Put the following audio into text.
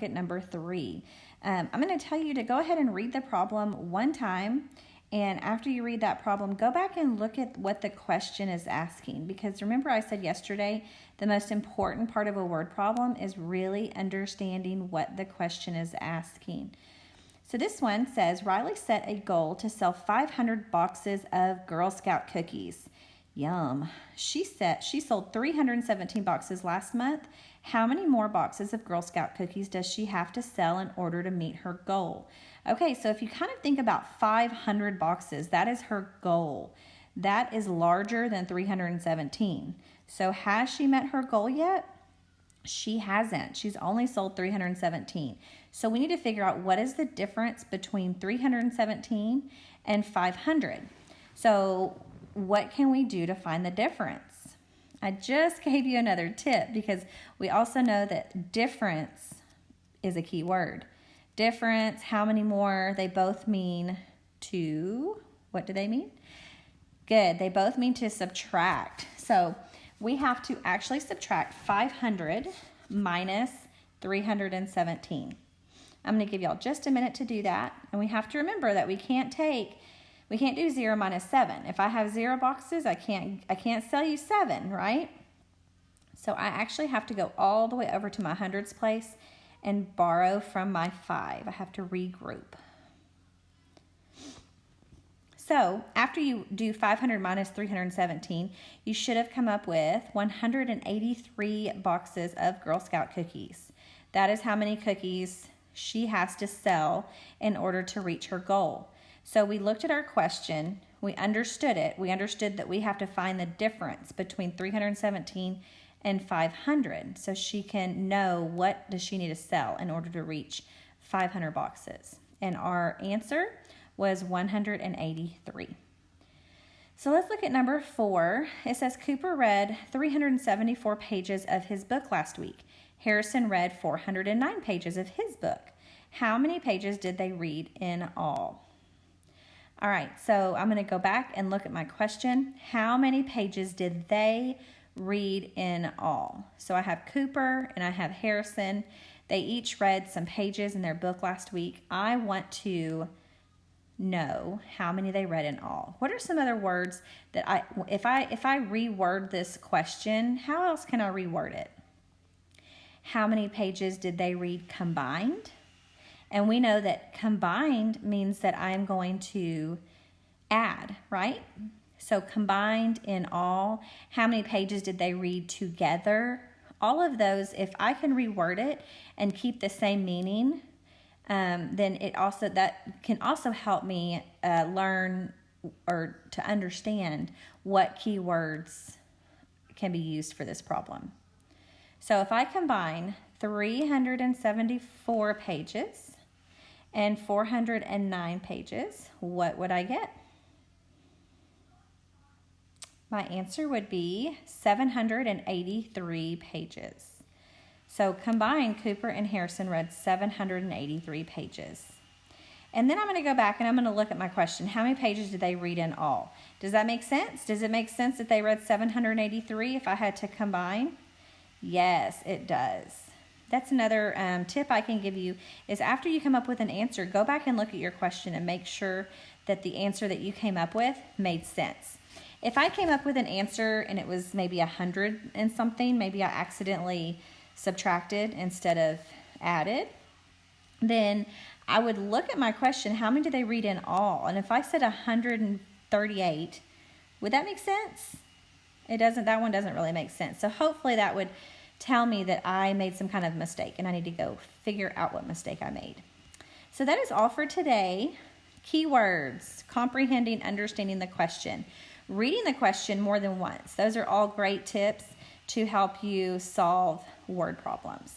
at number 3. I'm going to tell you to go ahead and read the problem one time, and after you read that problem, go back and look at what the question is asking, because remember I said yesterday the most important part of a word problem is really understanding what the question is asking. So this one says, Riley set a goal to sell 500 boxes of Girl Scout cookies. Yum. She sold 317 boxes last month. How many more boxes of Girl Scout cookies does she have to sell in order to meet her goal? Okay, so if you kind of think about 500 boxes, that is her goal. That is larger than 317. So has she met her goal yet? She hasn't. She's only sold 317. So we need to figure out what is the difference between 317 and 500. So what can we do to find the difference? I just gave you another tip because we also know that difference is a key word. Difference, how many more? They both mean to, what do they mean? Good, they both mean to subtract. So we have to actually subtract 500 minus 317. I'm going to give y'all just a minute to do that. And we have to remember that we can't do 0 minus 7. If I have 0 boxes, I can't sell you 7, right? So I actually have to go all the way over to my hundreds place and borrow from my 5. I have to regroup. So after you do 500 minus 317, you should have come up with 183 boxes of Girl Scout cookies. That is how many cookies she has to sell in order to reach her goal. So we looked at our question, we understood it. We understood that we have to find the difference between 317 and 500 so she can know what does she need to sell in order to reach 500 boxes. And our answer was 183. So let's look at number 4. It says Cooper read 374 pages of his book last week. Harrison read 409 pages of his book. How many pages did they read in all? All right, so I'm going to go back and look at my question. How many pages did they read in all? So I have Cooper and I have Harrison. They each read some pages in their book last week. I want to know how many they read in all. What are some other words that if I reword this question, how else can I reword it? How many pages did they read combined? And we know that combined means that I'm going to add, right? So combined in all, how many pages did they read together? All of those, if I can reword it and keep the same meaning, then that can also help me learn or to understand what keywords can be used for this problem. So if I combine 374 pages and 409 pages, what would I get? My answer would be 783 pages. So combined, Cooper and Harrison read 783 pages. And then I'm going to go back and I'm going to look at my question. How many pages did they read in all? Does that make sense? Does it make sense that they read 783 if I had to combine? Yes, it does. That's another tip I can give you is after you come up with an answer, go back and look at your question and make sure that the answer that you came up with made sense. If I came up with an answer and it was maybe 100 and something, maybe I accidentally subtracted instead of added, then I would look at my question, how many did they read in all? And if I said 138, would that make sense? It doesn't. That one doesn't really make sense. So hopefully that would tell me that I made some kind of mistake and I need to go figure out what mistake I made. So that is all for today. Keywords, comprehending, understanding the question, reading the question more than once. Those are all great tips to help you solve word problems.